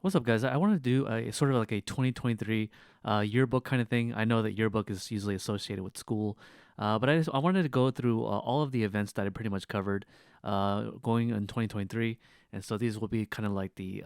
What's up, guys? I wanted to do a sort of like a 2023 yearbook kind of thing. I know that yearbook is usually associated with school, but I wanted to go through all of the events that I pretty much covered going in 2023, and so these will be kind of like the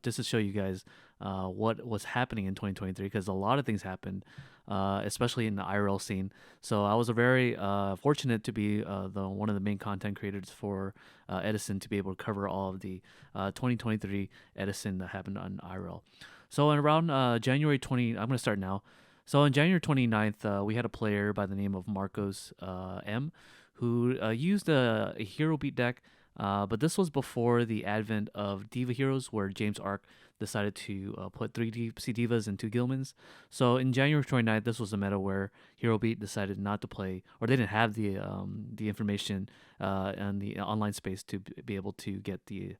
just to show you guys what was happening in 2023 because a lot of things happened, especially in the IRL scene. So I was very fortunate to be the one of the main content creators for Edison to be able to cover all of the 2023 Edison that happened on IRL. So in around January 20, I'm going to start now. So on January 29th, we had a player by the name of Marcos M, who used a hero beat deck, but this was before the advent of Diva Heroes, where James Ark decided to put three Deep Sea Divas and two Gilmans. So in January 29th, this was a meta where Hero Beat decided not to play, or they didn't have the information and the online space to be able to get the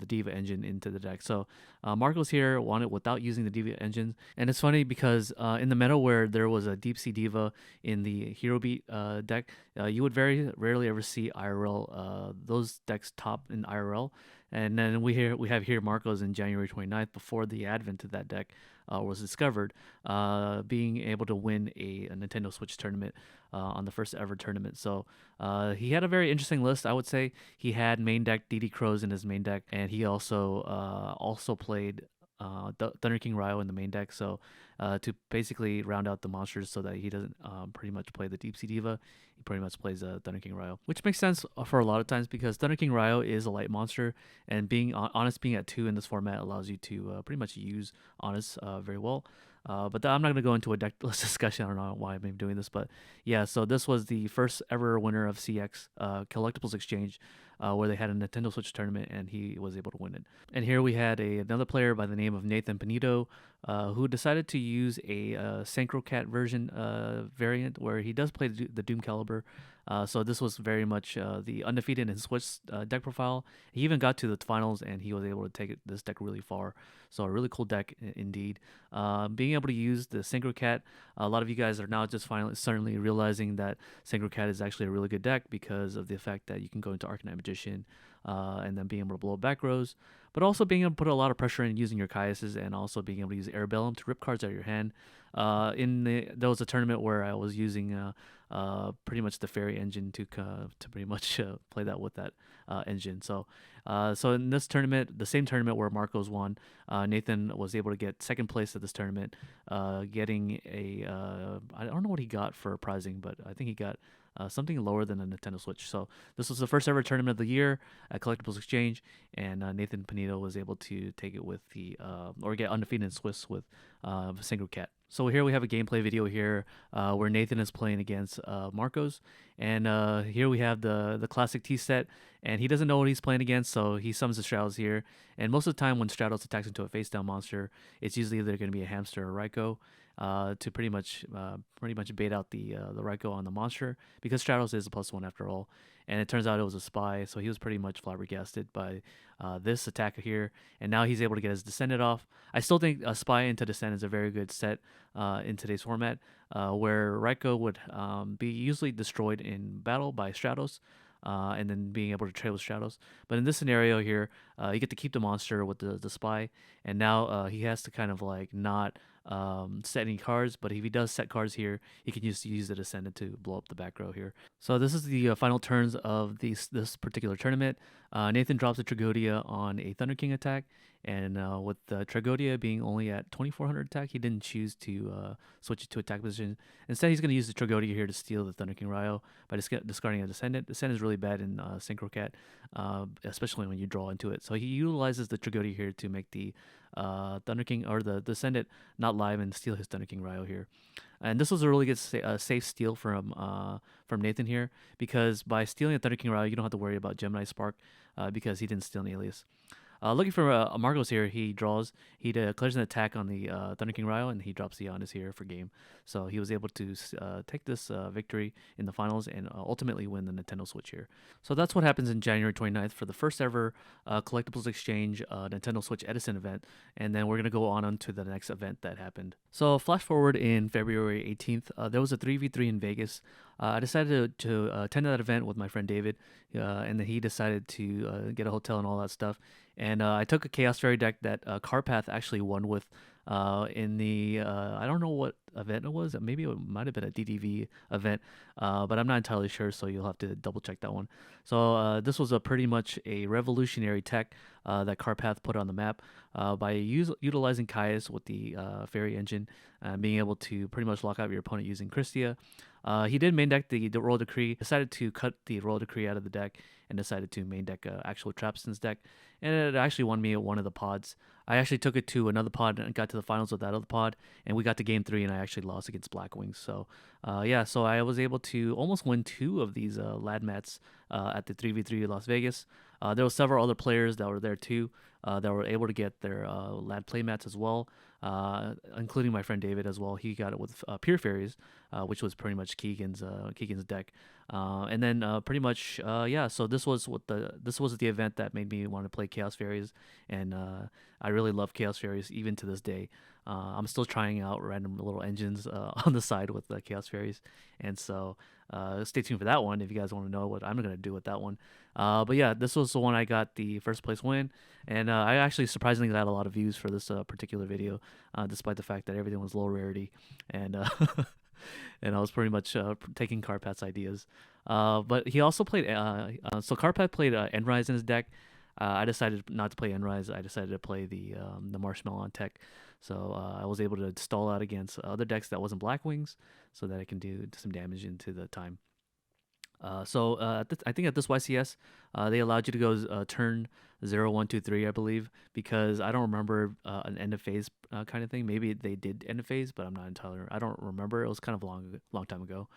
Diva engine into the deck. So Marcos here won it without using the Diva engine, and it's funny because in the meta where there was a Deep Sea Diva in the Hero Beat deck, you would very rarely ever see IRL those decks top in IRL. And then we have here Marcos in January 29th before the advent of that deck was discovered, being able to win a Nintendo Switch tournament on the first ever tournament. So he had a very interesting list. I would say he had main deck DD Crows in his main deck, and he also played Thunder King Ryo in the main deck. So to basically round out the monsters so that he doesn't pretty much play the Deep Sea Diva, he pretty much plays Thunder King Ryo, which makes sense for a lot of times because Thunder King Ryo is a light monster, and being honest, being at 2 in this format allows you to pretty much use honest very well. But I'm not going to go into a deck list discussion. I don't know why I'm doing this, but yeah. So this was the first ever winner of CX Collectibles Exchange, where they had a Nintendo Switch tournament, and he was able to win it. And here we had another player by the name of Nathan Panito, who decided to use a Synchro Cat version variant where he does play the Doom Caliber. So this was very much the undefeated in Switch deck profile. He even got to the finals, and he was able to take this deck really far. So a really cool deck indeed. Being able to use the Synchro Cat, a lot of you guys are now just finally certainly realizing that Synchro Cat is actually a really good deck because of the fact that you can go into Arcanite Magician and then being able to blow up back rows, but also being able to put a lot of pressure in using your Kaiases and also being able to use Arabellum to rip cards out of your hand. There was a tournament where I was using pretty much the fairy engine to pretty much play that with that engine. So in this tournament, the same tournament where Marcos won, Nathan was able to get second place at this tournament, getting I don't know what he got for prizing, but I think he got something lower than a Nintendo Switch. So this was the first ever tournament of the year at Collectibles Exchange, and Nathan Panito was able to take it with or get undefeated in Swiss with Synchro Cat. So here we have a gameplay video here where Nathan is playing against Marcos, and here we have the classic T set, and he doesn't know what he's playing against, so he summons the Stratos here. And most of the time when Stratos attacks into a face down monster, it's usually either going to be a hamster or Raikou. To pretty much bait out the Raikou on the monster because Stratos is a +1 after all, and it turns out it was a spy, so he was pretty much flabbergasted by this attack here, and now he's able to get his Descendant off. I still think a spy into Descent is a very good set in today's format, where Raikou would be usually destroyed in battle by Stratos. And then being able to trade with Stratos. But in this scenario here, you get to keep the monster with the spy, and now he has to kind of like not set any cards, but if he does set cards here, he can use the Descendant to blow up the back row here. So this is the final turns of this particular tournament. Nathan drops a Tragodia on a Thunder King attack, and with the Tragodia being only at 2400 attack, he didn't choose to switch it to attack position. Instead, he's going to use the Tragodia here to steal the Thunder King Ryo by discarding a Descendant. Descendant is really bad in Synchro Cat, especially when you draw into it. So he utilizes the Tragodia here to make the Thunder King or the Descendant not live and steal his Thunder King Ryo here. And this was a really good safe steal from Nathan here, because by stealing a Thunder King Ryo, you don't have to worry about Gemini Spark because he didn't steal an alias. Looking for Marcos here, he declares an attack on the Thunder King Ryo, and he drops the Giannis here for game. So he was able to take this victory in the finals and ultimately win the Nintendo Switch here. So that's what happens in January 29th for the first ever Collectibles Exchange Nintendo Switch Edison event. And then we're going to go on to the next event that happened. So flash forward in February 18th, there was a 3v3 in Vegas. I decided to attend that event with my friend David, and then he decided to get a hotel and all that stuff. And I took a Chaos Fairy deck that Carpath actually won with in the I don't know what event it was. Maybe it might have been a DDV event, but I'm not entirely sure. So you'll have to double check that one. So this was a pretty much a revolutionary tech that Carpath put on the map by utilizing Caius with the Fairy engine, being able to pretty much lock out your opponent using Christia. He did main deck the Royal Decree, decided to cut the Royal Decree out of the deck, and decided to main deck actual Trapston's deck. And it actually won me at one of the pods. I actually took it to another pod and got to the finals with that other pod, and we got to game 3, and I actually lost against Blackwings. So, yeah, so I was able to almost win 2 of these lad mats at the 3v3 Las Vegas. There were several other players that were there too that were able to get their lad play mats as well, including my friend David as well. He got it with Pure Fairies, which was pretty much Keegan's deck. And then pretty much yeah. So this was the event that made me want to play Chaos Fairies, and I really love Chaos Fairies even to this day. I'm still trying out random little engines on the side with the Chaos Fairies, and so stay tuned for that one if you guys want to know what I'm gonna do with that one. But yeah, this was the one I got the first place win, and I actually surprisingly got a lot of views for this particular video, despite the fact that everything was low rarity, and and I was pretty much taking Carpat's ideas. But he also played. So Carpat played Endrise in his deck. I decided not to play Endrise. I decided to play the Marshmallow on tech. So I was able to stall out against other decks that wasn't Blackwings, so that I can do some damage into the time. I think at this YCS, they allowed you to go turn 0, 1, 2, 3, I believe, because I don't remember an end of phase kind of thing. Maybe they did end of phase, but I'm not entirely. I don't remember. It was kind of a long time ago.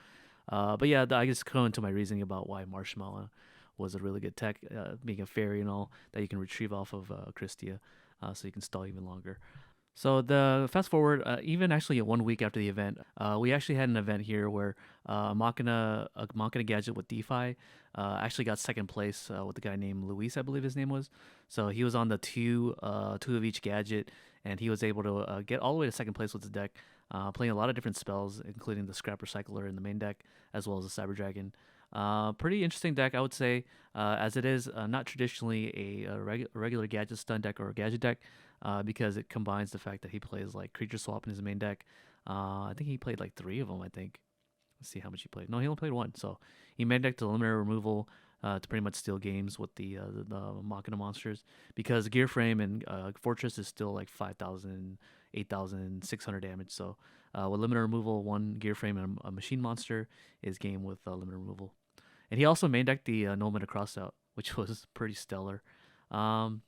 But yeah, I just go into my reasoning about why Marshmallow was a really good tech, being a fairy and all that you can retrieve off of Christia, so you can stall even longer. So the fast forward, even actually 1 week after the event, we actually had an event here where a Machina gadget with DeFi actually got second place with a guy named Luis, I believe his name was. So he was on the two of each gadget, and he was able to get all the way to second place with his deck, playing a lot of different spells, including the Scrap Recycler in the main deck, as well as the Cyber Dragon. Pretty interesting deck, I would say, as it is not traditionally regular gadget stun deck or a gadget deck, because it combines the fact that he plays like creature swap in his main deck. I think he played like 3 of them. I think. Let's see how much he played. No, he only played 1. So he main decked eliminary removal to pretty much steal games with the Machina monsters, because Gear Frame and Fortress is still like 5,000, 8,600 damage. So with limited removal, 1 Gear Frame and a machine monster is game with limited removal. And he also main decked the Nomad Crossout, which was pretty stellar. Um,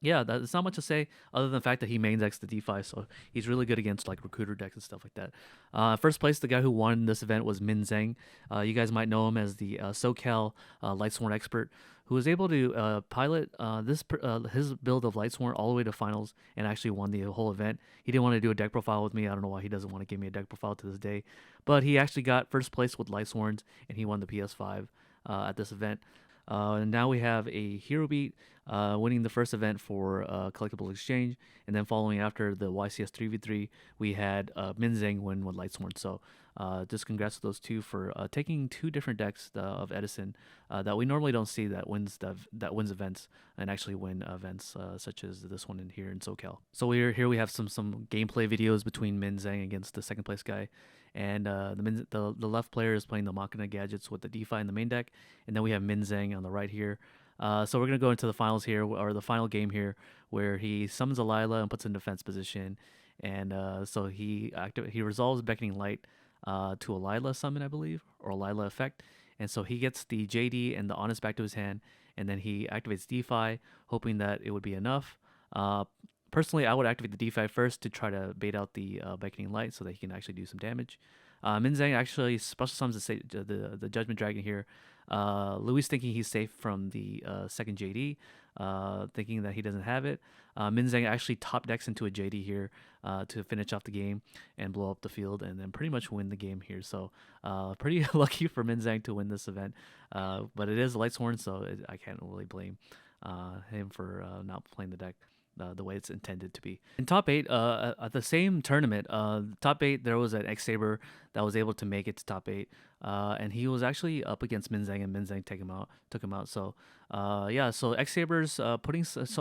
yeah, that's not much to say other than the fact that he main decks the DeFi, so he's really good against like recruiter decks and stuff like that. First place, the guy who won this event was Min Zhang. You guys might know him as the SoCal Lightsworn expert, who was able to pilot his build of Lightsworn all the way to finals and actually won the whole event. He didn't want to do a deck profile with me. I don't know why he doesn't want to give me a deck profile to this day, but he actually got first place with Lightsworns and he won the PS5 at this event. And now we have a Hero Beat winning the first event for Collectible Exchange. And then following after the YCS 3v3, we had Minzeng win with Lightsworn. So just congrats to those two for taking 2 different decks of Edison that we normally don't see that wins events and actually win events such as this one in here in SoCal. So we have some gameplay videos between Minzeng against the second place guy. And the left player is playing the Machina gadgets with the DeFi in the main deck, and then we have Min Zhang on the right here. So we're gonna go into the finals here, or the final game here, where he summons a Lila and puts in defense position, and so he resolves Beckoning Light to a Lila summon, I believe, or a Lila effect, and so he gets the JD and the Honest back to his hand, and then he activates DeFi, hoping that it would be enough. Personally, I would activate the DeFi first to try to bait out the Beckoning Light so that he can actually do some damage. Minzang actually special summons the Judgment Dragon here. Luis thinking he's safe from the second JD, thinking that he doesn't have it. Minzang actually top decks into a JD here to finish off the game and blow up the field and then pretty much win the game here. So pretty lucky for Minzang to win this event. But it is Lightsworn, so I can't really blame him for not playing the deck the way it's intended to be. In top 8, at the same tournament, top 8, there was an X Saber that was able to make it to top 8. and he was actually up against Minzang, and Minzang took him out. So, yeah, so X Sabers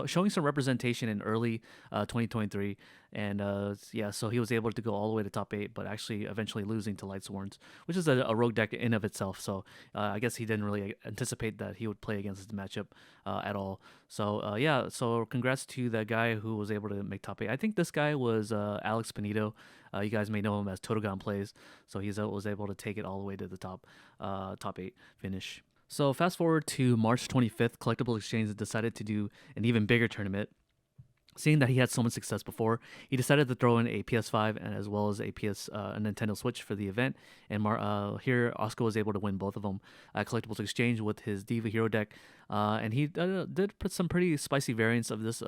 showing some representation in early 2023, and yeah, so he was able to go all the way to top eight, but actually eventually losing to Lightsworns, which is a rogue deck in of itself. So, I guess he didn't really anticipate that he would play against this matchup at all. So, yeah, so congrats to the guy who was able to make top eight. I think this guy was Alex Benito. You guys may know him as Totogan Plays. So he was able to take it all the way to the top eight finish. So fast forward to March 25th, Collectible Exchange decided to do an even bigger tournament. Seeing that he had so much success before, he decided to throw in a PS5 and as well as a Nintendo Switch for the event. And here, Oscar was able to win both of them at Collectibles Exchange with his Diva Hero deck, and he did put some pretty spicy variants of this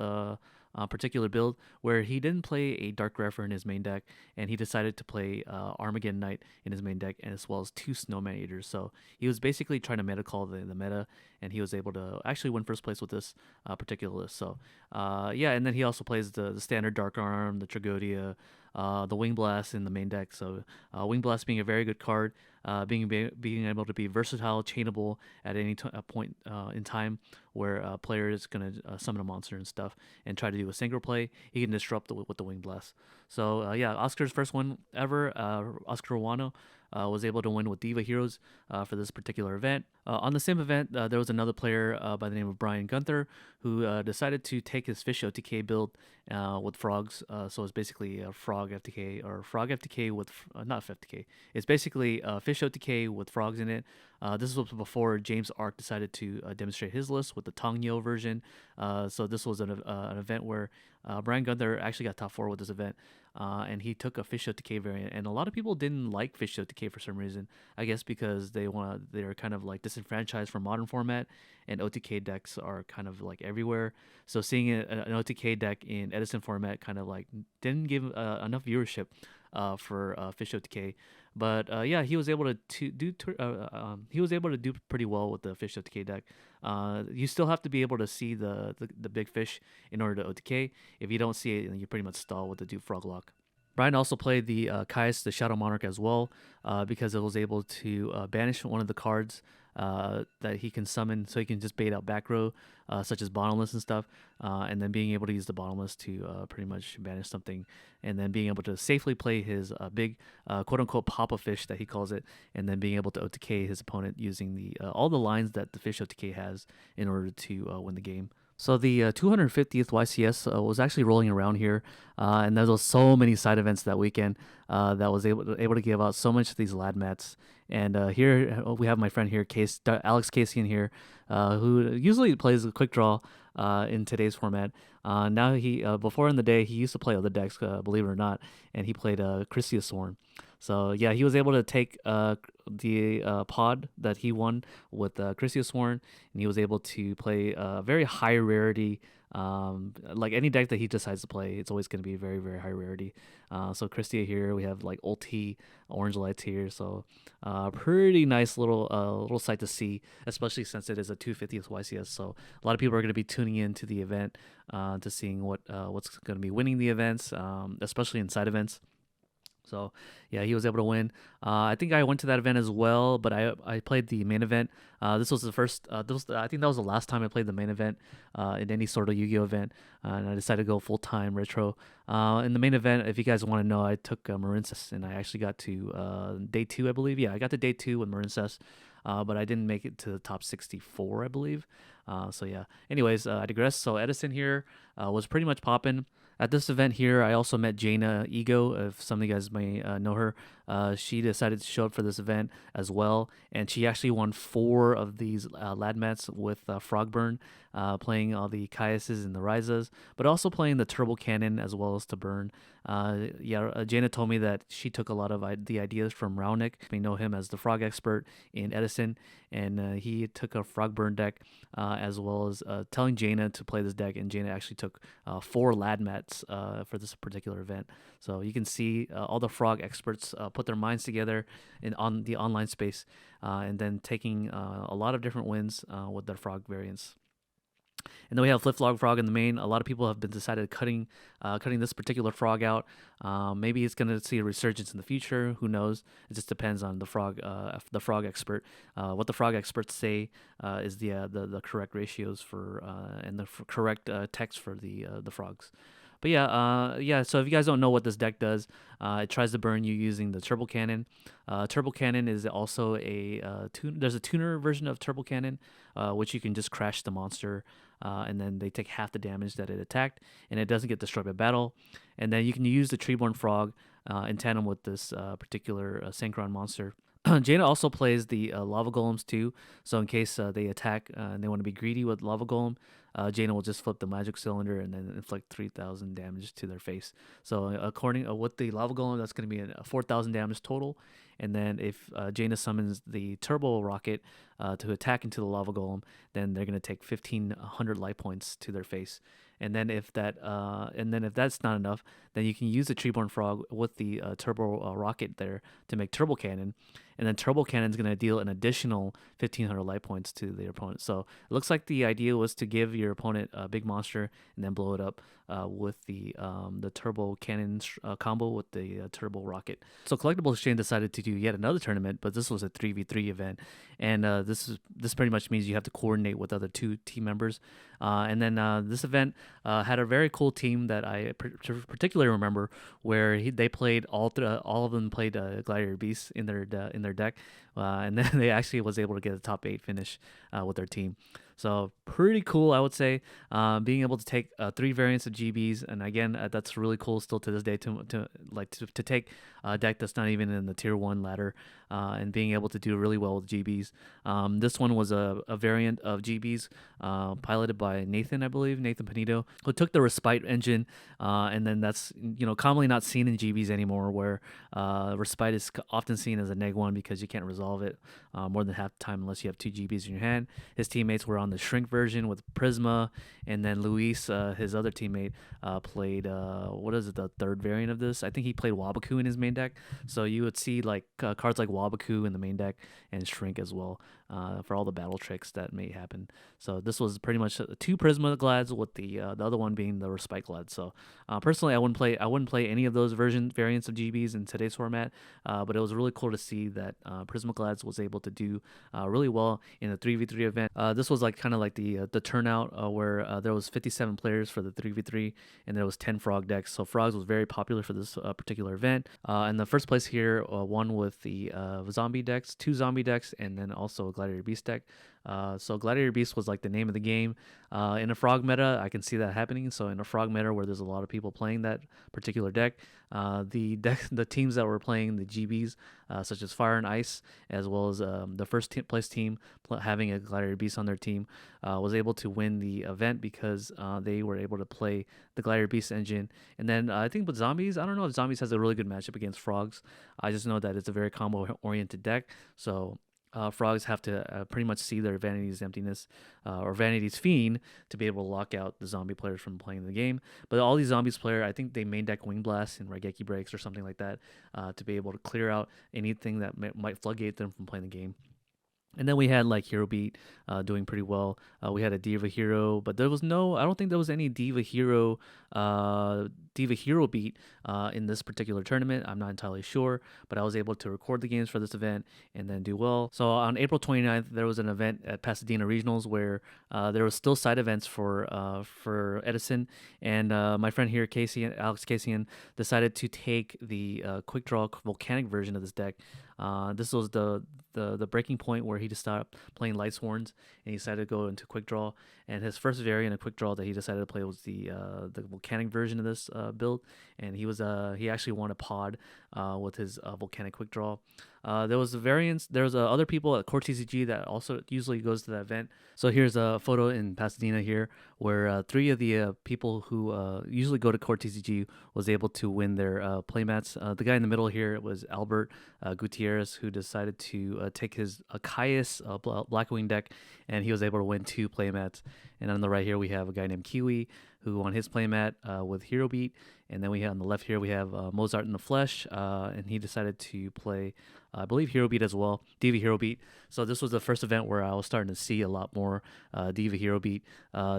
particular build where he didn't play a Dark Grepher in his main deck, and he decided to play Armageddon Knight in his main deck, and as well as two Snowman Eaters. So he was basically trying to meta call the meta, and he was able to actually win first place with this particular list. So yeah, and then he also plays the standard Dark Arm, the Tragodia, the Wing Blast in the main deck. So Wing Blast being a very good card, being able to be versatile, chainable at any point in time where a player is going to summon a monster and stuff and try to do a single play. He can disrupt with the Wing Blast. So yeah, Oscar's first one ever, Oscar Wano, was able to win with Diva Heroes for this particular event. On the same event, there was another player by the name of Brian Gunther who decided to take his Fish OTK build with frogs. So it's basically a frog FTK or frog FTK with not FTK. It's basically Fish OTK with frogs in it. This was before James Ark decided to demonstrate his list with the Tongyo version. So this was an event where Brian Gunther actually got top 4 with this event. And he took a Fish OTK variant, and a lot of people didn't like Fish OTK for some reason. I guess because they're kind of like disenfranchised from modern format, and OTK decks are kind of like everywhere. So seeing an OTK deck in Edison format kind of like didn't give enough viewership for Fish OTK. But yeah, he was able he was able to do pretty well with the Fish OTK deck. You still have to be able to see the big fish in order to OTK. If you don't see it, then you pretty much stall with the Duke Froglock. Brian also played the Kais, the Shadow Monarch, as well, because it was able to banish one of the cards that he can summon, so he can just bait out back row, such as Bottomless and stuff, and then being able to use the Bottomless to pretty much banish something, and then being able to safely play his big quote-unquote Papa Fish that he calls it, and then being able to OTK his opponent using the all the lines that the Fish OTK has in order to win the game. So the 250th YCS was actually rolling around here, and there was so many side events that weekend that was able to give out so much of these lad mats. And here we have my friend here, Alex Casey, here, who usually plays a quick draw in today's format. Now before in the day he used to play other decks, believe it or not, and he played Chrysia Sworn. So yeah, he was able to take the pod that he won with Chrysia Sworn, and he was able to play a very high rarity. Like any deck that he decides to play, it's always going to be very, very high rarity. So Christia here, we have like ulti, orange lights here, so pretty nice little sight to see, especially since it is a 250th YCS. So a lot of people are going to be tuning into the event to seeing what's going to be winning the events, especially in side events. So yeah, he was able to win. I think I went to that event as well, but I played the main event. This was the first. I think that was the last time I played the main event in any sort of Yu-Gi-Oh event, and I decided to go full time retro. In the main event, if you guys want to know, I took Marincess, and I actually got to day 2, I believe. Yeah, I got to day 2 with Marincess, but I didn't make it to the top 64, I believe. So yeah. Anyways, I digress. So Edison here was pretty much popping. At this event here, I also met Jaina Ego, if some of you guys may know her. She decided to show up for this event as well, and she actually won 4 of these lad mats with Frogburn, playing all the Kaiases and the Ryzas, but also playing the Turbo Cannon as well as to burn. Jaina told me that she took a lot of the ideas from Raonic. We know him as the frog expert in Edison, and he took a frog burn deck as well as telling Jaina to play this deck, and Jaina actually took 4 lad mats for this particular event. So you can see all the frog experts put their minds together on the online space, and then taking a lot of different wins with their frog variants. And then we have Flip Flog Frog in the main. A lot of people have been decided cutting this particular frog out. Maybe it's going to see a resurgence in the future. Who knows? It just depends on the frog expert. What the frog experts say is the correct ratios for and the correct text for the frogs. But yeah, yeah. So if you guys don't know what this deck does, it tries to burn you using the Turbo Cannon. Turbo Cannon is also there's a tuner version of Turbo Cannon, which you can just crash the monster, and then they take half the damage that it attacked, and it doesn't get destroyed by battle. And then you can use the Treeborn Frog in tandem with this particular Synchron monster. Jaina also plays the lava golems too, so in case they attack and they want to be greedy with lava golem, Jaina will just flip the magic cylinder and then inflict 3,000 damage to their face. So according with the lava golem, that's going to be a 4,000 damage total. And then if Jaina summons the turbo rocket to attack into the lava golem, then they're going to take 1,500 life points to their face. And then if that's not enough, then you can use the Treeborn Frog with the turbo rocket there to make Turbo Cannon, and then Turbo Cannon is going to deal an additional 1,500 life points to their opponent. So it looks like the idea was to give your opponent a big monster and then blow it up with the Turbo Cannon combo with the Turbo Rocket. So Collectible Exchange decided to do yet another tournament, but this was a 3v3 event, and this pretty much means you have to coordinate with other two team members. And then this event had a very cool team that I particularly remember, where they played all of them played Gladiator Beasts in their deck, and then they actually was able to get a top 8 finish with their team. So pretty cool, I would say. Being able to take 3 variants of GBs, and again, that's really cool still to this day to take a deck that's not even in the tier 1 ladder, and being able to do really well with GBs. This one was a variant of GBs piloted by Nathan, I believe, Nathan Panito, who took the Respite engine, and then that's commonly not seen in GBs anymore, where Respite is often seen as a -1 because you can't resolve it more than half the time unless you have 2 GBs in your hand. His teammates were on the Shrink version with Prisma, and then Luis, his other teammate, played what is it, the third variant of this? I think he played Wabaku in his main deck. So you would see like cards like Wabaku in the main deck and Shrink as well, for all the battle tricks that may happen. So this was pretty much 2 Prisma Glads with the other one being the Respite Glad. So personally, I wouldn't play any of those variants of GBs in today's format, but it was really cool to see that Prisma Glads was able to do really well in a 3v3 event. This was like kind of like the turnout where there was 57 players for the 3v3, and there was 10 frog decks. So frogs was very popular for this particular event. And the first place here won with the zombie decks, 2 zombie decks, and then also a Gladiator Beast deck. So Gladiator Beast was like the name of the game. In a frog meta, I can see that happening. So in a frog meta where there's a lot of people playing that particular deck, the teams that were playing the GBs, such as Fire and Ice, as well as the first place team having a Gladiator Beast on their team, was able to win the event because they were able to play the Gladiator Beast engine. And then I think with Zombies, I don't know if Zombies has a really good matchup against Frogs. I just know that it's a very combo-oriented deck. So frogs have to pretty much see their Vanity's Emptiness or Vanity's Fiend to be able to lock out the zombie players from playing the game. But all these zombies players, I think they main deck Wing Blast and Raigeki Breaks or something like that to be able to clear out anything that might floodgate them from playing the game. And then we had like Hero Beat doing pretty well. We had a Diva Hero, but I don't think there was any Diva Hero beat in this particular tournament. I'm not entirely sure, but I was able to record the games for this event and then do well. So on April 29th, there was an event at Pasadena Regionals where there was still side events for Edison, and my friend here, Alex Casey, decided to take the Quick Draw Volcanic version of this deck. This was the breaking point where he just stopped playing Light Sworns and he decided to go into Quick Draw. And his first variant of Quick Draw that he decided to play was the Volcanic version of this build, and he actually won a pod with his Volcanic Quick Draw. There was variants. There was other people at Core TCG that also usually goes to that event. So here's a photo in Pasadena here where 3 of the people who usually go to Core TCG was able to win their playmats. The guy in the middle here was Albert Gutierrez, who decided to take his Caius Blackwing deck and he was able to win 2 playmats. And on the right here, we have a guy named Kiwi who won his playmat with Hero Beat. And then we have on the left here, we have Mozart in the Flesh, and he decided to play, I believe, Hero Beat as well, Diva Hero Beat. So this was the first event where I was starting to see a lot more Diva Hero Beat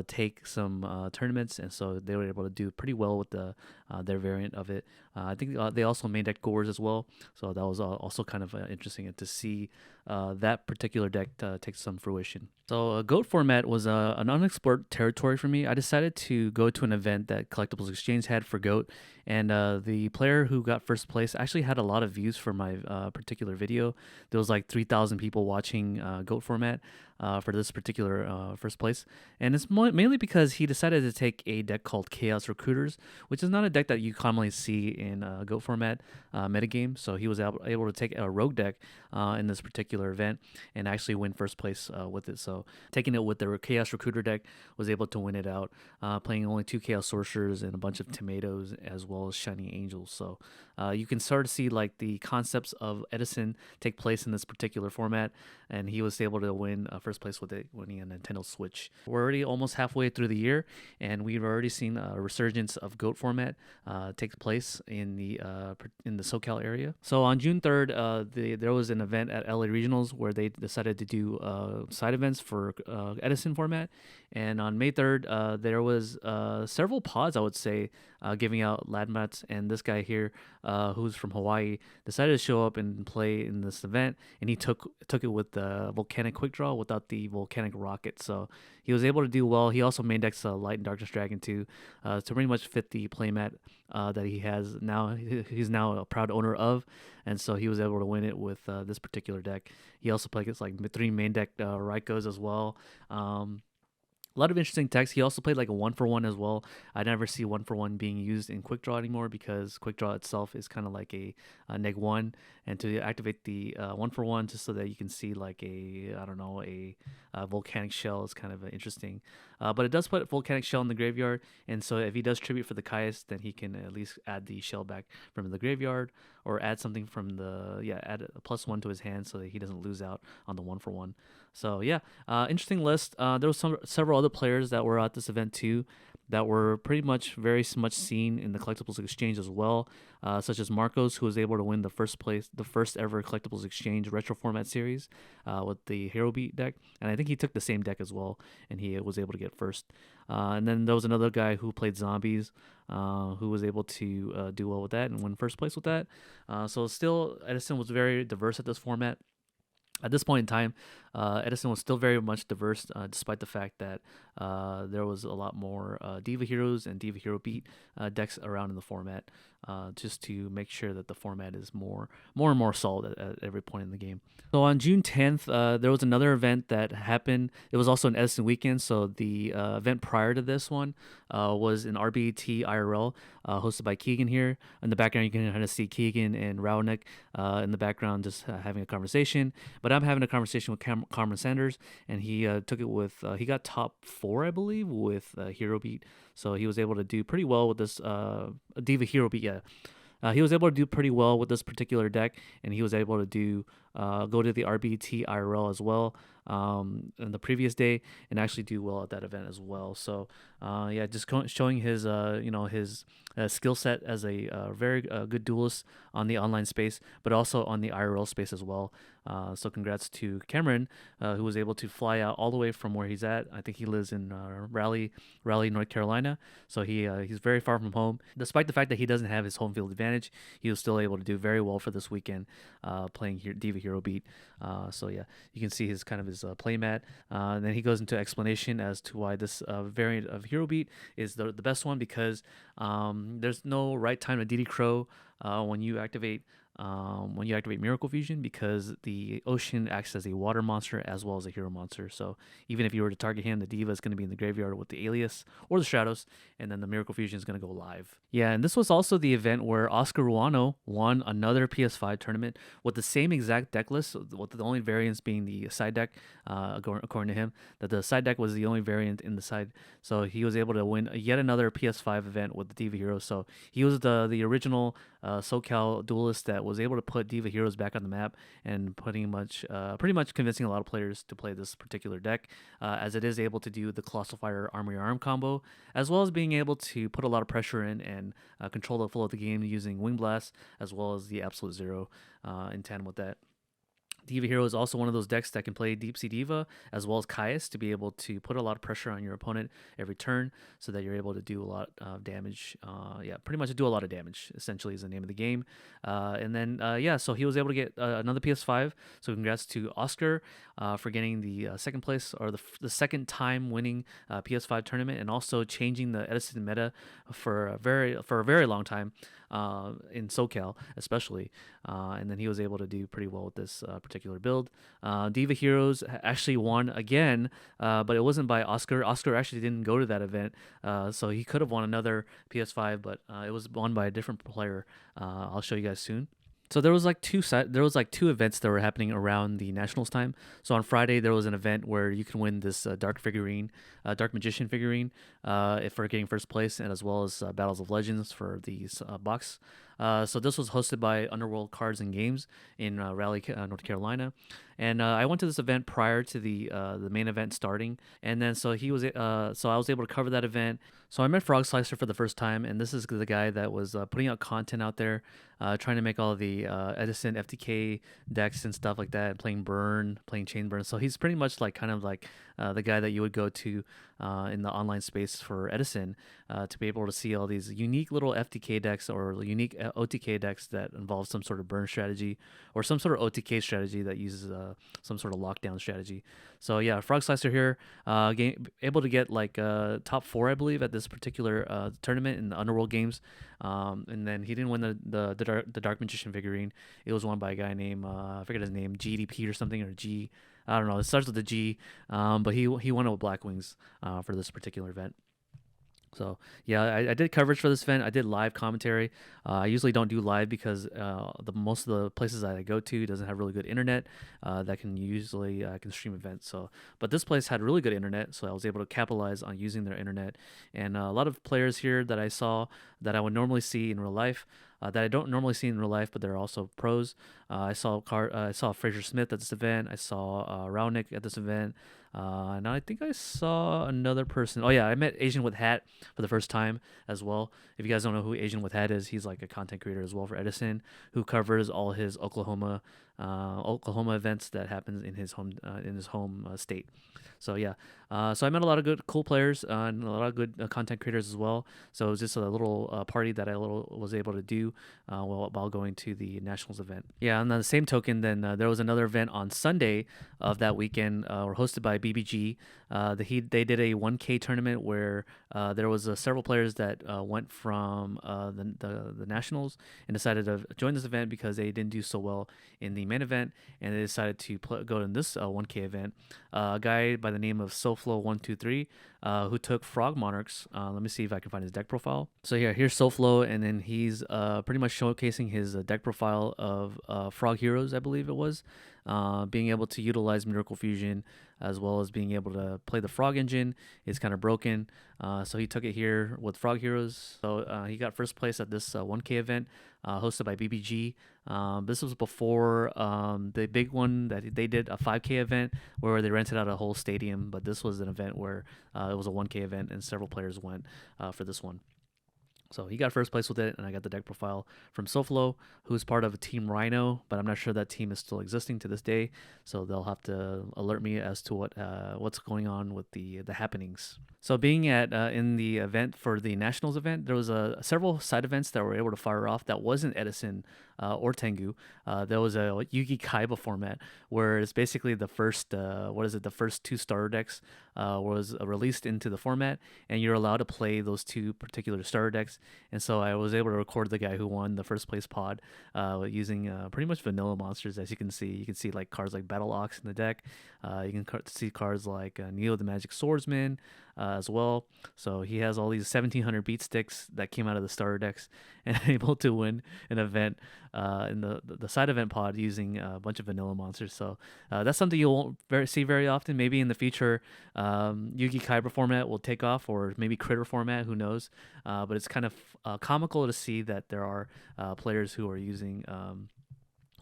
take some tournaments, and so they were able to do pretty well with their variant of it. I think they also main deck Gores as well, so that was also kind of interesting to see that particular deck take some fruition. So GOAT format was an unexplored territory for me. I decided to go to an event that Collectibles Exchange had for GOAT, and the player who got first place actually had a lot of views for my particular video. There was like 3,000 people watching GOAT format for this particular first place, and it's mainly because he decided to take a deck called Chaos Recruiters, which is not a deck that you commonly see in GOAT format metagame. So he was able to take a rogue deck in this particular event and actually win first place with it. So taking it with the Chaos Recruiter deck, was able to win it out, playing only 2 Chaos Sorcerers and a bunch of Tomatoes as well as Shining Angels. So you can start to see like the concepts of Edison take place in this particular format, and he was able to win first place with it, winning a Nintendo Switch. We're already almost halfway through the year, and we've already seen a resurgence of GOAT format take place in the SoCal area. So on June 3rd, there was an event at LA Regionals where they decided to do side events for Edison format, and on May 3rd, there was several pods, I would say, giving out lad mats, and this guy here, who's from Hawaii, decided to show up and play in this event, and he took it with the Volcanic Quick Draw without the Volcanic Rocket, so he was able to do well. He also main decks Light and Darkness Dragon too, to pretty much fit the playmat that he has now. He's now a proud owner of, and so he was able to win it with this particular deck. He also played against like 3 main deck Raikos as well. A lot of interesting decks. He also played like a 1-for-1 as well. I never see 1-for-1 being used in Quick Draw anymore because Quick Draw itself is kind of like a neg 1, and to activate the 1-for-1 just so that you can see like a Volcanic Shell is kind of interesting. But it does put Volcanic Shell in the graveyard, and so if he does tribute for the Caius, then he can at least add the shell back from the graveyard, or add something from add a +1 to his hand so that he doesn't lose out on the 1-for-1. So yeah, interesting list. There was several other players that were at this event too, that were pretty much very much seen in the Collectibles Exchange as well, such as Marcos, who was able to win the first ever Collectibles Exchange Retro Format Series with the Hero Beat deck, and I think he took the same deck as well, and he was able to get first. And then there was another guy who played Zombies, who was able to do well with that and win first place with that. So still, Edison was very diverse at this format. At this point in time, Edison was still very much diverse, despite the fact that there was a lot more Diva Heroes and Diva Hero Beat decks around in the format, just to make sure that the format is more and more solid at every point in the game. So on June 10th, there was another event that happened. It was also an Edison weekend, so the event prior to this one was an RBT IRL hosted by Keegan here. In the background, you can kind of see Keegan and Raunik in the background just having a conversation. But I'm having a conversation with Cameron Sanders, and he took it with, he got top 4, I believe, with Hero Beat. So he was able to do pretty well with this Diva Hero Beat, yeah. He was able to do pretty well with this particular deck, and he was able to do go to the RBT IRL as well in the previous day, and actually do well at that event as well. So yeah, just showing his his skill set as a very good duelist on the online space, but also on the IRL space as well. So congrats to Cameron, who was able to fly out all the way from where he's at. I think he lives in Raleigh, North Carolina. So he's very far from home. Despite the fact that he doesn't have his home field advantage, he was still able to do very well for this weekend, playing Diva Hero Beat. So yeah, you can see his playmat. And then he goes into explanation as to why this variant of Hero Beat is the best one, because there's no right time to DD Crow when you activate Miracle Fusion, because the ocean acts as a water monster as well as a hero monster. So even if you were to target him, the Diva is going to be in the graveyard with the Alias or the Stratos, and then the Miracle Fusion is going to go live. Yeah, and this was also the event where Oscar Ruano won another PS5 tournament with the same exact deck list, with the only variance being the side deck, according to him, that the side deck was the only variant in the side. So he was able to win yet another PS5 event with the Diva Hero. So he was the original SoCal duelist that that was able to put Diva Heroes back on the map and pretty much convincing a lot of players to play this particular deck, as it is able to do the Colossal Fire Armor Your Arm combo, as well as being able to put a lot of pressure in and control the flow of the game using Wing Blast, as well as the Absolute Zero in tandem with that. Diva Hero is also one of those decks that can play Deep Sea Diva as well as Caius to be able to put a lot of pressure on your opponent every turn so that you're able to do a lot of damage. Pretty much do a lot of damage, essentially, is the name of the game. So he was able to get another PS5. So congrats to Oscar for getting the second place or the second time winning PS5 tournament, and also changing the Edison meta for a very long time in SoCal, especially. And then he was able to do pretty well with this particular build. Diva Heroes actually won again, but it wasn't by Oscar. Oscar actually didn't go to that event, so he could have won another PS5, but it was won by a different player. I'll show you guys soon. So there was like two events that were happening around the nationals time. So on Friday there was an event where you can win this dark magician figurine, if for getting first place, and as well as Battles of Legends for these box. So this was hosted by Underworld Cards and Games in Raleigh, North Carolina, and I went to this event prior to the main event starting, and then so I was able to cover that event. So I met Frog Slicer for the first time, and this is the guy that was putting out content out there, trying to make all the Edison FTK decks and stuff like that, playing Chain Burn. So he's pretty much like kind of like the guy that you would go to in the online space for Edison to be able to see all these unique little FTK decks or unique OTK decks that involve some sort of burn strategy or some sort of OTK strategy that uses some sort of lockdown strategy. So yeah, Frog Slicer here, able to get like top 4, I believe, at this particular tournament in the Underworld Games. And then he didn't win the Dark Magician figurine. It was won by a guy named I forget his name, GDP or something, or G. I don't know. It starts with a G, but he won it with Black Wings for this particular event. So yeah, I did coverage for this event. I did live commentary. I usually don't do live because most of the places that I go to doesn't have really good internet that can usually can stream events. So, but this place had really good internet, so I was able to capitalize on using their internet. And a lot of players here that I saw that I would normally see in real life. That I don't normally see in real life, but they're also pros. I saw Fraser Smith at this event. I saw Raonic at this event. And I think I saw another person. Oh yeah, I met Asian with Hat for the first time as well. If you guys don't know who Asian with Hat is, he's like a content creator as well for Edison, who covers all his Oklahoma events that happens in his home state. So yeah, so I met a lot of cool players and a lot of good content creators as well. So it was just a little party that I was able to do while going to the nationals event. Yeah, and on the same token, then there was another event on Sunday of that weekend, were hosted by BBG. They did a 1K tournament where there was several players that went from the nationals and decided to join this event because they didn't do so well in the main event, and they decided to go to this 1K event. A guy by the name of SoFlo123 who took Frog Monarchs. Let me see if I can find his deck profile. So yeah, here's SoFlo, and then he's pretty much showcasing his deck profile of Frog Heroes, I believe it was. Being able to utilize Miracle Fusion as well as being able to play the Frog engine is kind of broken. So he took it here with Frog Heroes. So he got first place at this 1K event hosted by BBG. This was before the big one that they did, a 5K event where they rented out a whole stadium. But this was an event where it was a 1K event and several players went for this one. So he got first place with it, and I got the deck profile from SoFlo, who's part of Team Rhino, but I'm not sure that team is still existing to this day. So they'll have to alert me as to what's going on with the happenings. So being in the event for the Nationals event, there was several side events that were able to fire off that wasn't Edison or Tengu. There was a Yugi Kaiba format where it's basically the first the first 2 starter decks was released into the format, and you're allowed to play those 2 particular starter decks. And so I was able to record the guy who won the first place pod using pretty much vanilla monsters. As you can see like cards like Battle Ox in the deck. You can see cards like Neo the Magic Swordsman, as well. So he has all these 1700 beat sticks that came out of the starter decks and able to win an event in the side event pod using a bunch of vanilla monsters. So that's something you won't see very often. Maybe in the future, Yugi Kyber format will take off, or maybe Critter format. Who knows? But it's kind of comical to see that there are players who are using.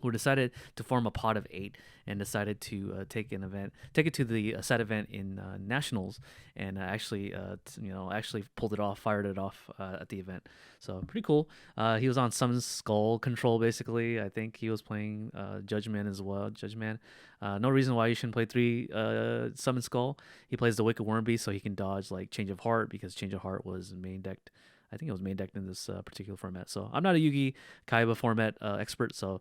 Who decided to form a pod of 8 and decided to take it to the side event in nationals, and actually pulled it off, fired it off at the event. So pretty cool. He was on Summon Skull control basically. I think he was playing Judge Man as well. Judge Man. No reason why you shouldn't play 3 Summon Skull. He plays the Wicked Worm Beast, so he can dodge like Change of Heart, because Change of Heart was main decked. I think it was main decked in this particular format. So I'm not a Yugi Kaiba format expert, so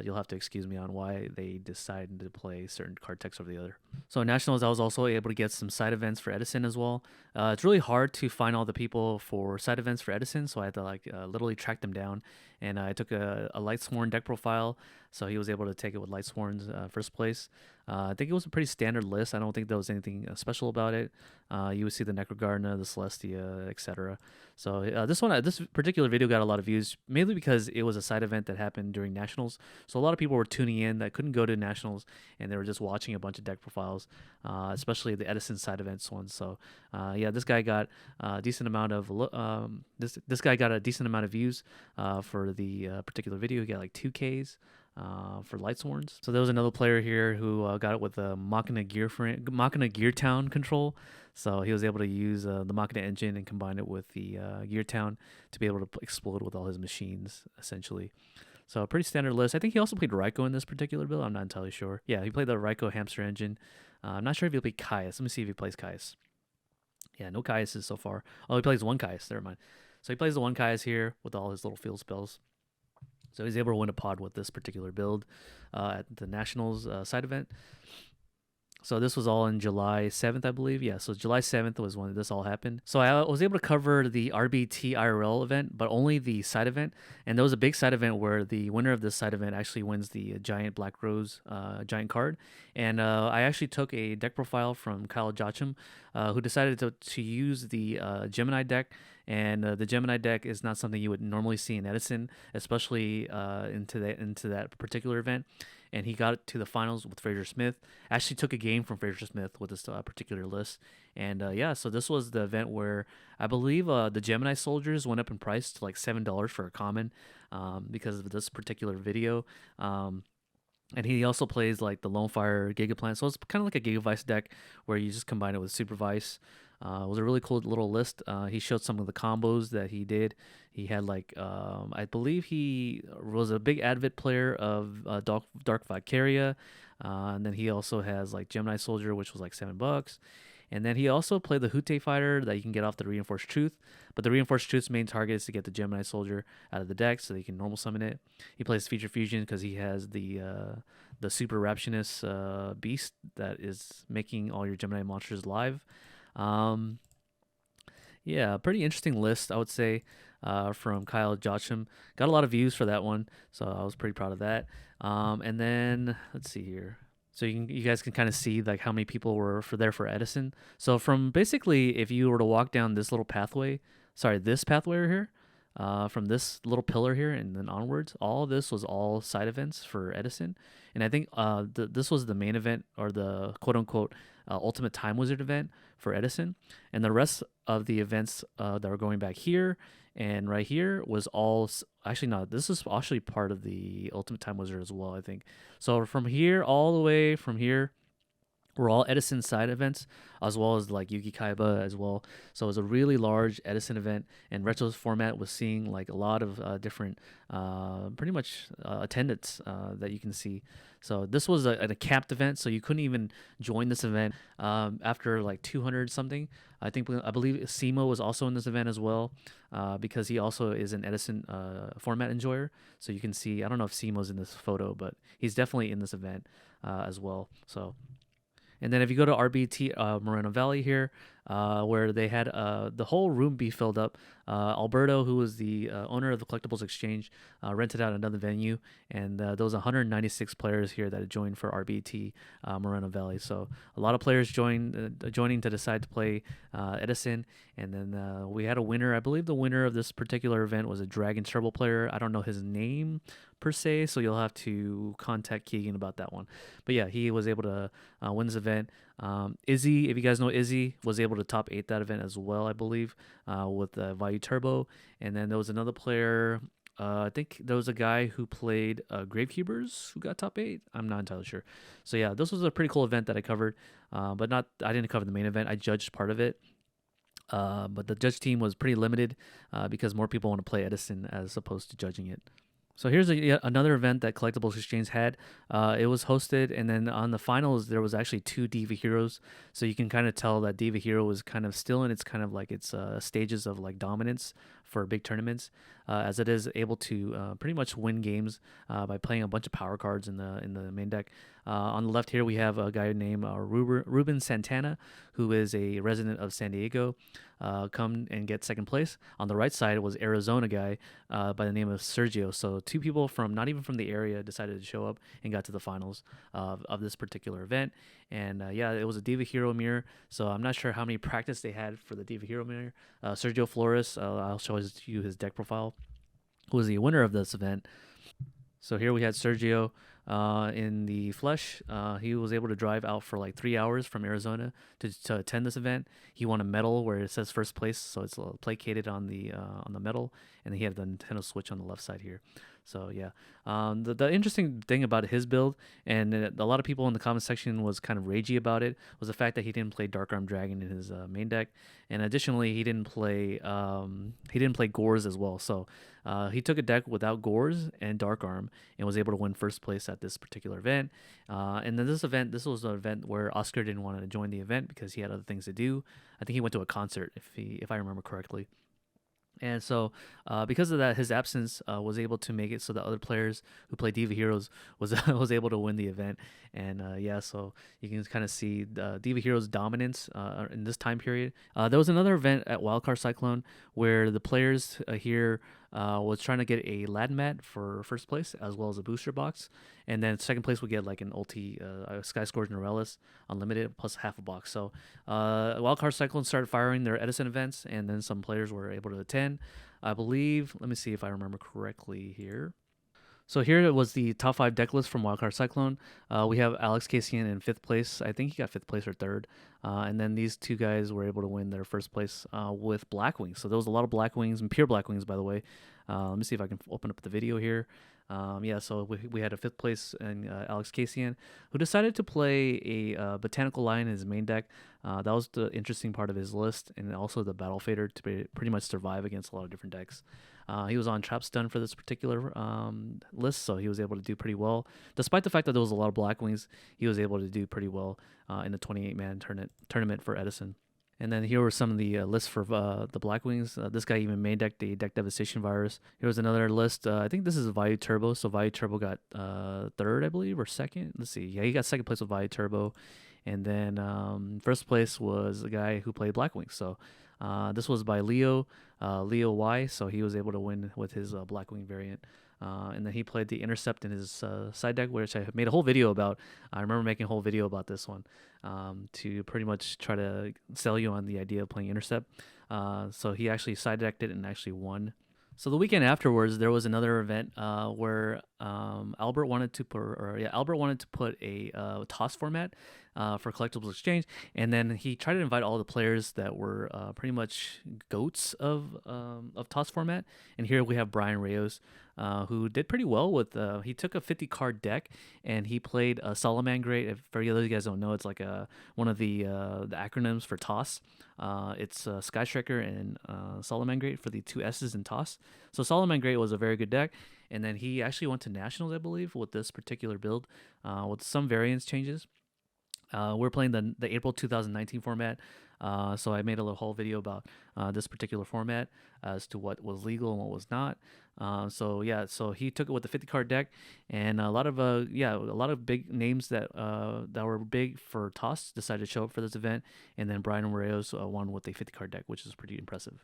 you'll have to excuse me on why they decided to play certain card text over the other. So in Nationals, I was also able to get some side events for Edison as well. It's really hard to find all the people for side events for Edison, so I had to literally track them down. And I took a Lightsworn deck profile, so he was able to take it with Lightsworn's first place. I think it was a pretty standard list. I don't think there was anything special about it. You would see the Necrogardener, the Celestia, etc. So this particular video got a lot of views, mainly because it was a side event that happened during Nationals. So a lot of people were tuning in that couldn't go to Nationals, and they were just watching a bunch of deck profiles, especially the Edison side events ones. So this guy got a decent amount of this guy got a decent amount of views for the particular video. He got like 2Ks. For Lightsworns. So there was another player here who got it with the Machina Gear Town control. So he was able to use the Machina engine and combine it with the Gear Town to be able to explode with all his machines, essentially. So a pretty standard list. I think he also played Raikou in this particular build. I'm not entirely sure. Yeah, he played the Raikou hamster engine. I'm not sure if he'll play Caius. Let me see if he plays Caius. Yeah, no Caiuses so far. Oh, he plays one Caius. Never mind. So he plays the one Caius here with all his little field spells. So he's able to win a pod with this particular build at the Nationals side event. So this was all in July 7th, I believe. Yeah, so July 7th was when this all happened. So I was able to cover the RBT IRL event, but only the side event. And there was a big side event where the winner of this side event actually wins the giant Black Rose giant card. And I actually took a deck profile from Kyle Jochum, who decided to use the Gemini deck. And the Gemini deck is not something you would normally see in Edison, especially into that particular event. And he got to the finals with Fraser Smith. Actually took a game from Fraser Smith with this particular list. And so this was the event where I believe the Gemini Soldiers went up in price to like $7 for a common because of this particular video. And he also plays like the Lone Fire Gigaplant. So it's kind of like a Gigavice deck where you just combine it with Super Vice. It was a really cool little list. He showed some of the combos that he did. He had like, I believe he was a big Advent player of Dark Valkyria. And then he also has like Gemini Soldier, which was like $7. And then he also played the Hute Fighter that you can get off the Reinforced Truth. But the Reinforced Truth's main target is to get the Gemini Soldier out of the deck so that you can normal summon it. He plays Feature Fusion because he has the Super Raptionous Beast that is making all your Gemini monsters live. Pretty interesting list, I would say, from Kyle Jochum. Got a lot of views for that one, so I was pretty proud of that. And then let's see here. So you guys can kind of see like how many people were there for Edison. So from basically, if you were to walk down this little pathway, this pathway right here, from this little pillar here and then onwards, all of this was all side events for Edison. And I think this was the main event, or the quote-unquote Ultimate Time Wizard event for Edison. And the rest of the events that were going back here and right here was all... Actually, no, this is actually part of the Ultimate Time Wizard as well, I think. So from here, all the way from here, were all Edison side events, as well as like Yugi Kaiba as well. So it was a really large Edison event, and Retro's format was seeing like a lot of different, pretty much attendance that you can see. So this was a capped event, so you couldn't even join this event after like 200 something. I believe Simo was also in this event as well, because he also is an Edison format enjoyer. So you can see, I don't know if Simo's in this photo, but he's definitely in this event as well. So. And then if you go to RBT Moreno Valley here, where they had the whole room be filled up Alberto, who was the owner of the Collectibles Exchange, rented out another venue, and there was 196 players here that had joined for RBT Moreno Valley. So a lot of players joining to decide to play Edison, and then we had a winner. I believe the winner of this particular event was a Dragon Turbo player. I don't know his name per se, so you'll have to contact Keegan about that one. But yeah, he was able to win this event. Izzy, if you guys know Izzy, was able to top 8 that event as well, I believe, with Vayu Turbo. And then there was another player. I think there was a guy who played Gravekeepers who got top 8. I'm not entirely sure. So yeah, this was a pretty cool event that I covered, but not I didn't cover the main event. I judged part of it. But the judge team was pretty limited because more people want to play Edison as opposed to judging it. So here's yet another event that Collectibles Exchange had. It was hosted, and then on the finals there was actually 2 Diva Heroes. So you can kind of tell that Diva Hero was kind of still in its kind of like its stages of like dominance for big tournaments, as it is able to pretty much win games by playing a bunch of power cards in the main deck. On the left here we have a guy named Ruben Santana, who is a resident of San Diego. Come and get second place. On the right side was Arizona guy by the name of Sergio. So 2 people from not even from the area decided to show up and got to the finals of this particular event. And yeah, it was a Diva Hero mirror. So I'm not sure how many practice they had for the Diva Hero mirror. Sergio Flores, I'll show you his deck profile, who was the winner of this event. So here we had Sergio in the flesh. He was able to drive out for like 3 hours from Arizona to attend this event. He won a medal where it says first place, so it's placated on the medal, and then he had the Nintendo Switch on the left side here. So yeah, the interesting thing about his build, and a lot of people in the comment section was kind of ragey about it, was the fact that he didn't play Dark Arm Dragon in his main deck, and additionally he didn't play Gores as well. So he took a deck without Gores and Dark Arm and was able to win first place at this particular event. And then this was an event where Oscar didn't want to join the event because he had other things to do. I think he went to a concert, if I remember correctly. And so, because of that, his absence was able to make it so that other players who play Diva Heroes was was able to win the event. And yeah, so you can kind of see the Diva Heroes' dominance in this time period. There was another event at Wildcard Cyclone where the players here was trying to get a Latin mat for first place as well as a booster box, and then second place would get like an ulti Sky Scourge Norellis Unlimited plus half a box. So Wildcard Cyclone started firing their Edison events, and then some players were able to attend. I believe. Let me see if I remember correctly here. So here it was the top 5 deck list from Wildcard Cyclone. We have Alex Kasian in 5th place. I think he got 5th place or 3rd. And then these 2 guys were able to win their first place with Blackwings. So there was a lot of Blackwings and pure Blackwings, by the way. Let me see if I can open up the video here. Yeah, so we had a 5th place in Alex Kasian, who decided to play a Botanical Lion in his main deck. That was the interesting part of his list, and also the Battle Fader to pretty much survive against a lot of different decks. He was on Trap Stun for this particular list, so he was able to do pretty well. Despite the fact that there was a lot of Blackwings, he was able to do pretty well in the 28-man tournament for Edison. And then here were some of the lists for the Blackwings. This guy even main decked the Deck Devastation Virus. Here was another list. I think this is Vayu Turbo. So Vayu Turbo got 3rd, I believe, or 2nd. Let's see. Yeah, he got 2nd place with Vayu Turbo. And then first place was a guy who played Blackwings. So this was by Leo Y. So he was able to win with his Blackwing variant. And then he played the Intercept in his side deck, which I made a whole video about. I remember making a whole video about this one to pretty much try to sell you on the idea of playing Intercept. So he actually side decked it and actually won. So the weekend afterwards, there was another event where Albert wanted to put a toss format for Collectibles Exchange, and then he tried to invite all the players that were pretty much goats of toss format. And here we have Brian Reyes, who did pretty well with. He took a 50 card deck and he played a Salamangreat. If for you guys don't know, it's like one of the acronyms for toss. It's Sky Striker and Salamangreat for the 2 S's in toss. So Salamangreat was a very good deck, and then he actually went to nationals, I believe, with this particular build, with some variance changes. We're playing the April 2019 format, so I made a little whole video about this particular format as to what was legal and what was not. So yeah, so he took it with the 50 card deck, and a lot of big names that were big for toss decided to show up for this event, and then Brian Reyes won with a 50 card deck, which is pretty impressive.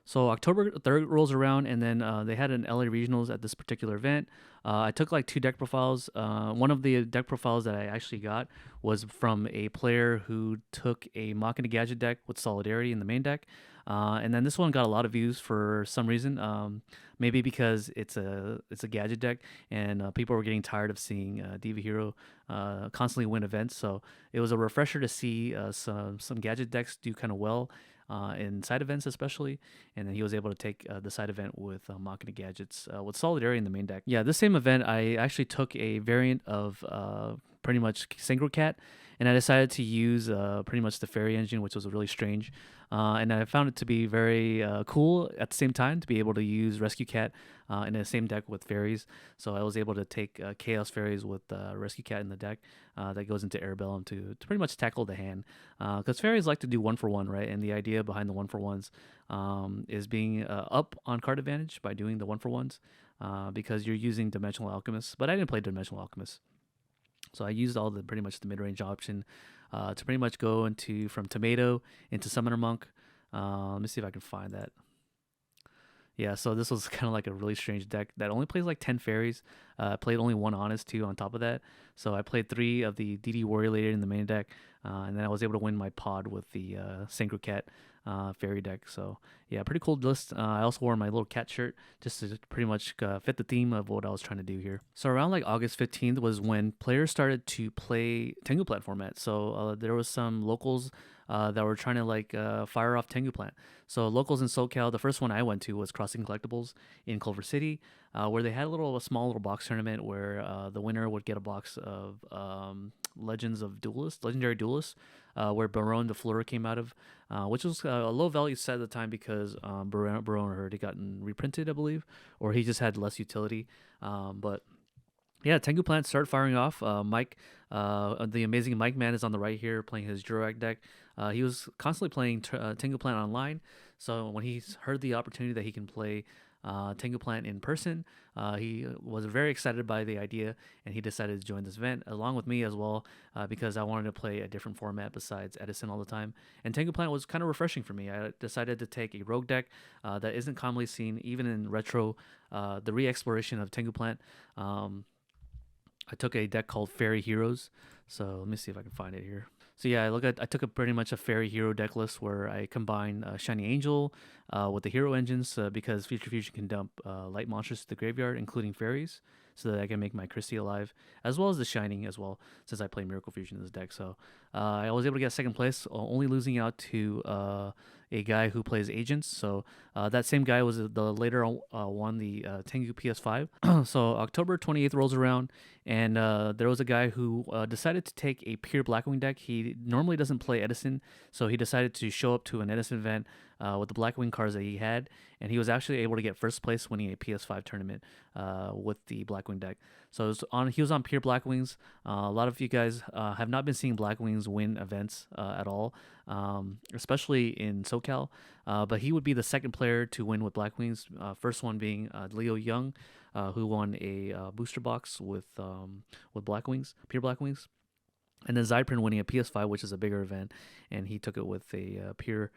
So October 3rd rolls around, and then they had an LA regionals at this particular event. I took like two deck profiles. One of the deck profiles that I actually got was from a player who took a Machina Gadget deck with Solidarity in the main deck. And then this one got a lot of views for some reason. Maybe because it's a gadget deck, and people were getting tired of seeing Diva Hero constantly win events. So it was a refresher to see some gadget decks do kind of well in side events, especially. And then he was able to take the side event with Machina Gadgets with Solidarity in the main deck. Yeah, this same event, I actually took a variant of pretty much Synchro Cat, and I decided to use pretty much the fairy engine, which was really strange. And I found it to be very cool at the same time to be able to use Rescue Cat in the same deck with fairies. So I was able to take Chaos Fairies with Rescue Cat in the deck that goes into Airbellum to pretty much tackle the hand. Because fairies like to do 1-for-1, right? And the idea behind the 1-for-1s is being up on card advantage by doing the 1-for-1s because you're using Dimensional Alchemist. But I didn't play Dimensional Alchemist. So I used all the pretty much the mid range option to pretty much go into from Tomato into Summoner Monk. Let me see if I can find that. Yeah, so this was kind of like a really strange deck that only plays like 10 fairies. Played only one Honest too on top of that. So I played 3 of the DD Warrior Lady in the main deck, and then I was able to win my pod with the Synchro Cat fairy deck. So yeah, pretty cool list. I also wore my little cat shirt just to pretty much fit the theme of what I was trying to do here. So around like August 15th was when players started to play Tengu Plant format. So there was some locals that were trying to like fire off Tengu Plant. So locals in SoCal, the first one I went to was Crossing Collectibles in Culver City, where they had a small little box tournament where the winner would get a box of Legendary Duelist, where Baron de Fleur came out of, which was a low value set at the time because Baron had already gotten reprinted, I believe, or he just had less utility. But yeah, Tengu Plant started firing off. Mike, the amazing Mike Man, is on the right here playing his Jurak deck. He was constantly playing Tengu Plant online, so when he heard the opportunity that he can play Tengu Plant in person, he was very excited by the idea, and he decided to join this event along with me as well because I wanted to play a different format besides Edison all the time. And Tengu Plant was kind of refreshing for me. I decided to take a rogue deck that isn't commonly seen even in retro, the re-exploration of Tengu Plant. I took a deck called Fairy Heroes. So let me see if I can find it here. So yeah, I took a pretty much a Fairy Hero deck list where I combine Shiny Angel with the hero engines because Future Fusion can dump light monsters to the graveyard, including fairies, so that I can make my Christie alive, as well as the Shining as well, since I play Miracle Fusion in this deck. So I was able to get second place, only losing out to a guy who plays agents. So that same guy was the later won the Tengu PS5. So October 28th rolls around, and there was a guy who decided to take a pure Blackwing deck. He normally doesn't play Edison, so he decided to show up to an Edison event with the Blackwing cards that he had, and he was actually able to get first place winning a PS5 tournament with the Blackwing deck. So he was on pure Blackwings. A lot of you guys have not been seeing Blackwings win events at all, especially in SoCal. But he would be the second player to win with Blackwings. First one being Leo Young, who won a booster box with Blackwings, pure Blackwings. And then Zyprin winning a PS5, which is a bigger event, and he took it with a pure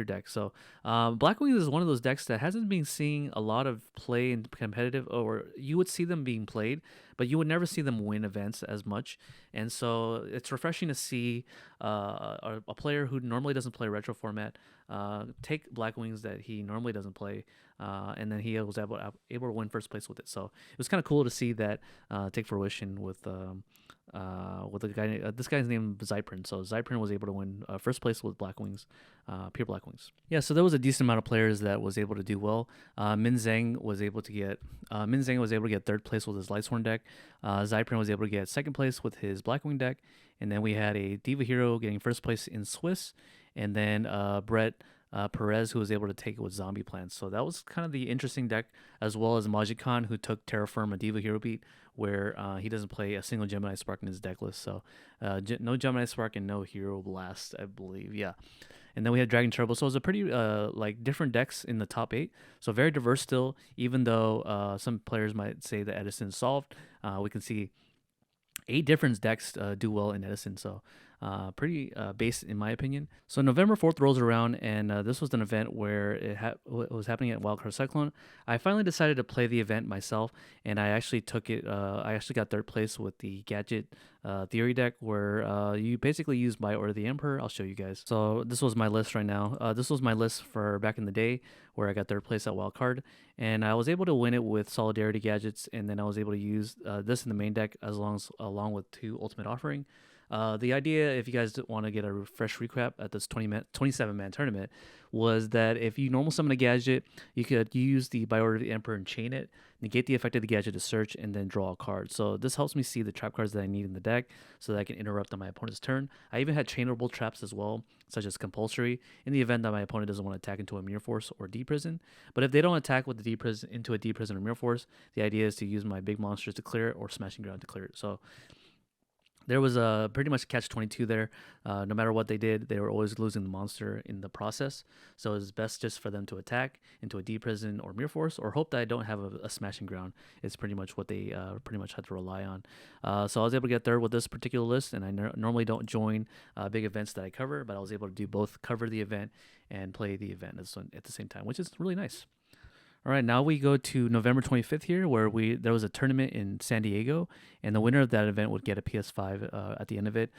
deck. So Blackwings is one of those decks that hasn't been seeing a lot of play in competitive, or you would see them being played, but you would never see them win events as much. And so it's refreshing to see a player who normally doesn't play retro format take Blackwings that he normally doesn't play, and then he was able to win first place with it. So it was kind of cool to see that take fruition with the guy. This guy's name is Zyprin. So Zyprin was able to win first place with Blackwings, pure Blackwings. Yeah, so there was a decent amount of players that was able to do well. Min Zhang was able to get third place with his Lightsworn deck. Zyprin was able to get second place with his Blackwing deck, and then we had a Diva Hero getting first place in Swiss, and then Brett Perez, who was able to take it with Zombie Plants. So that was kind of the interesting deck, as well as Majid Khan, who took Terraform a Diva Hero beat, where he doesn't play a single Gemini Spark in his deck list. So no Gemini Spark and no Hero Blast, I believe. Yeah. And then we had Dragon Turbo. So it was a pretty like different decks in the top 8. So very diverse still, even though some players might say that Edison solved. We can see 8 different decks do well in Edison. So Pretty base in my opinion. So November 4th rolls around, and this was an event where it was happening at Wildcard Cyclone. I finally decided to play the event myself, and I actually took it. I actually got third place with the Gadget Theory deck, where you basically use my Order of the Emperor. I'll show you guys. So this was my list right now. This was my list for back in the day, where I got third place at Wildcard, and I was able to win it with Solidarity Gadgets, and then I was able to use this in the main deck along with two Ultimate Offering. The idea, if you guys want to get a fresh recap at this 27-man tournament, was that if you normal summon a gadget, you could use the By Order of the Emperor and chain it, negate the effect of the gadget to search, and then draw a card. So this helps me see the trap cards that I need in the deck so that I can interrupt on my opponent's turn. I even had chainable traps as well, such as Compulsory, in the event that my opponent doesn't want to attack into a Mirror Force or D Prison. But if they don't attack with the D Prison into a D Prison or Mirror Force, the idea is to use my big monsters to clear it or Smashing Ground to clear it. So there was a pretty much catch 22 there. No matter what they did, they were always losing the monster in the process. So it's best just for them to attack into a D Prison or Mirror Force, or hope that I don't have a Smashing Ground. It's pretty much what they pretty much had to rely on. So I was able to get third with this particular list, and I normally don't join big events that I cover, but I was able to do both, cover the event and play the event at the same time, which is really nice. All right, now we go to November 25th here, where there was a tournament in San Diego, and the winner of that event would get a PS5 at the end of it.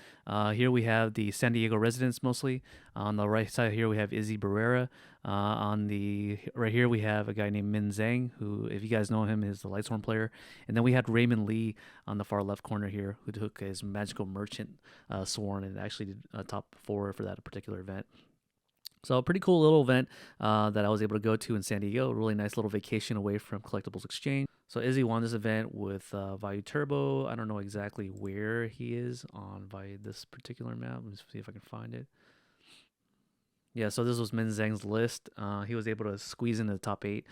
Here we have the San Diego residents mostly. On the right side here we have Izzy Barrera. On the right here we have a guy named Min Zhang, who, if you guys know him, is the Lightsworn player. And then we had Raymond Lee on the far left corner here, who took his Magical Merchant Sworn and actually did top 4 for that particular event. So a pretty cool little event that I was able to go to in San Diego. A really nice little vacation away from Collectibles Exchange. So Izzy won this event with Vayu Turbo. I don't know exactly where he is on this particular map. Let's see if I can find it. Yeah, so this was Min Zhang's list. He was able to squeeze into the top 8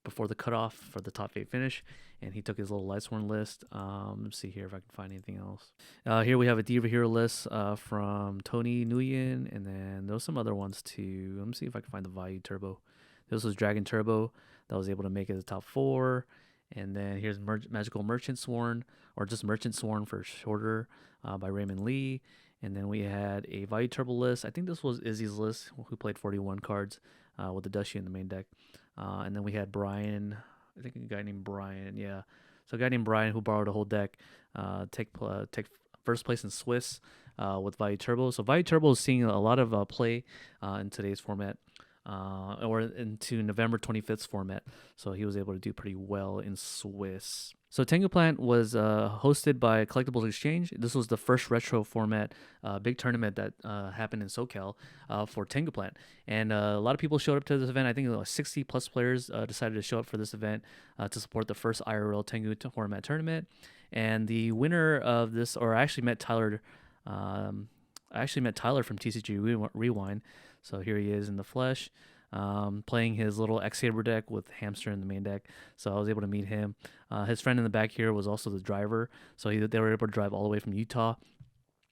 before the cutoff for the top 8 finish, and he took his little Lightsworn list. Let's see here if I can find anything else. Here we have a Diva Hero list from Tony Nguyen, and then there's some other ones too. Let me see if I can find the Vayu Turbo. This was Dragon Turbo that was able to make it the top 4. And then here's Magical Merchant Sworn, or just Merchant Sworn for shorter, by Raymond Lee. And then we had a Vayu Turbo list. I think this was Izzy's list, who played 41 cards with the Dushi in the main deck. And then we had Brian, I think a guy named Brian, yeah. So a guy named Brian who borrowed a whole deck, take first place in Swiss with Vayu Turbo. So Vayu Turbo is seeing a lot of play in today's format. Or into November 25th format. So he was able to do pretty well in Swiss. So Tengu Plant was hosted by Collectibles Exchange. This was the first retro format big tournament that happened in SoCal for Tengu Plant. And a lot of people showed up to this event. I think 60 plus players decided to show up for this event to support the first IRL Tengu format tournament. And the winner of this, or I actually met Tyler from TCG Rewind. So here he is in the flesh, playing his little X-Saber deck with Hamster in the main deck. So I was able to meet him. His friend in the back here was also the driver. So they were able to drive all the way from Utah.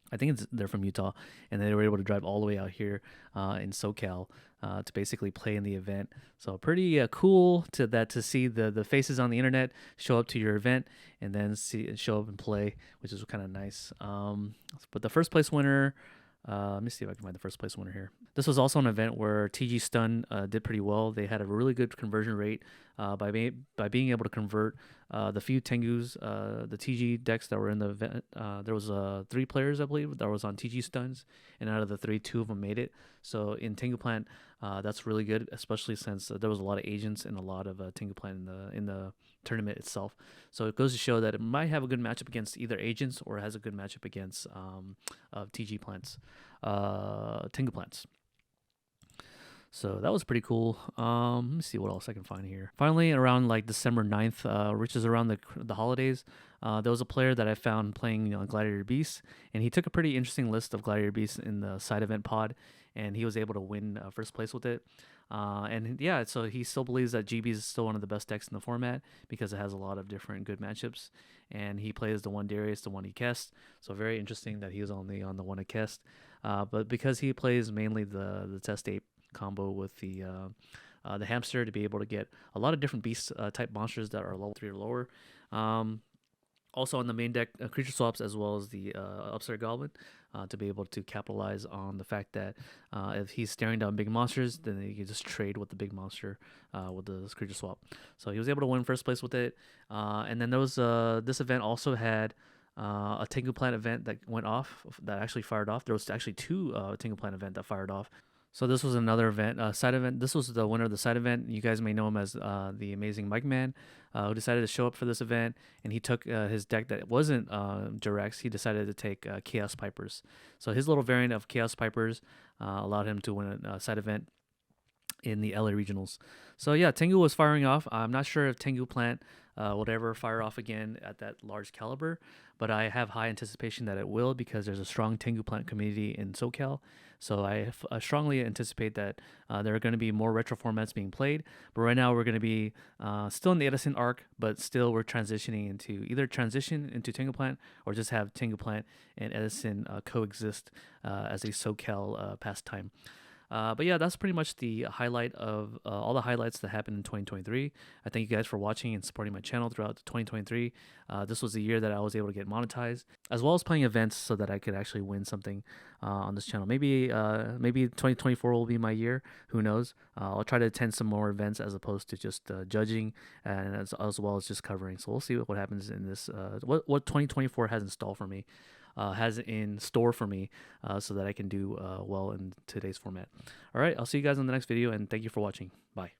I think they're from Utah, and they were able to drive all the way out here in SoCal to basically play in the event. So pretty cool to see the faces on the internet show up to your event and then show up and play, which is kind of nice. But the first place winner. Let me see if I can find the first place winner here. This was also an event where TG Stun did pretty well. They had a really good conversion rate by being able to convert the few Tengus, the TG decks that were in the event. There was 3 players, I believe, that was on TG Stuns, and out of the 3, 2 of them made it. So in Tengu Plant, that's really good, especially since there was a lot of agents and a lot of Tengu Plant in the tournament itself. So it goes to show that it might have a good matchup against either agents or it has a good matchup against TG Plants, Tengu Plants. So that was pretty cool. Let me see what else I can find here. Finally, around like December 9th, which is around the holidays, there was a player that I found playing Gladiator Beasts, and he took a pretty interesting list of Gladiator Beasts in the side event pod, and he was able to win first place with it. And yeah, so he still believes that GB is still one of the best decks in the format because it has a lot of different good matchups. And he plays the one Darius, the one Ekest. So very interesting that he was only on the one Ekest. But because he plays mainly the Test Ape combo with the Hamster to be able to get a lot of different beast type monsters that are level 3 or lower. Also on the main deck, creature swaps as well as the upstart goblin, to be able to capitalize on the fact that if he's staring down big monsters, then he can just trade with the big monster with the creature swap. So he was able to win first place with it. And then there was this event also had a Tengu Plant event that went off, that actually fired off. There was actually two Tengu Plant event that fired off. So this was another event, side event. This was the winner of the side event. You guys may know him as the amazing Mike Man, who decided to show up for this event, and he took his deck that wasn't Durex. He decided to take Chaos Pipers. So his little variant of Chaos Pipers allowed him to win a side event in the LA regionals. So yeah, Tengu was firing off. I'm not sure if Tengu Plant would ever fire off again at that large caliber, but I have high anticipation that it will because there's a strong Tengu Plant community in SoCal. So I strongly anticipate that there are going to be more retro formats being played. But right now we're going to be still in the Edison arc, but still we're transitioning into either transition into Tengu Plant or just have Tengu Plant and Edison coexist as a SoCal pastime. But yeah, that's pretty much the highlight of all the highlights that happened in 2023. I thank you guys for watching and supporting my channel throughout 2023. This was the year that I was able to get monetized, as well as playing events so that I could actually win something on this channel. Maybe 2024 will be my year. Who knows? I'll try to attend some more events as opposed to just judging, and as well as just covering. So we'll see what happens in this. What 2024 has in store for me. So that I can do well in today's format. All right, I'll see you guys in the next video, and thank you for watching. Bye.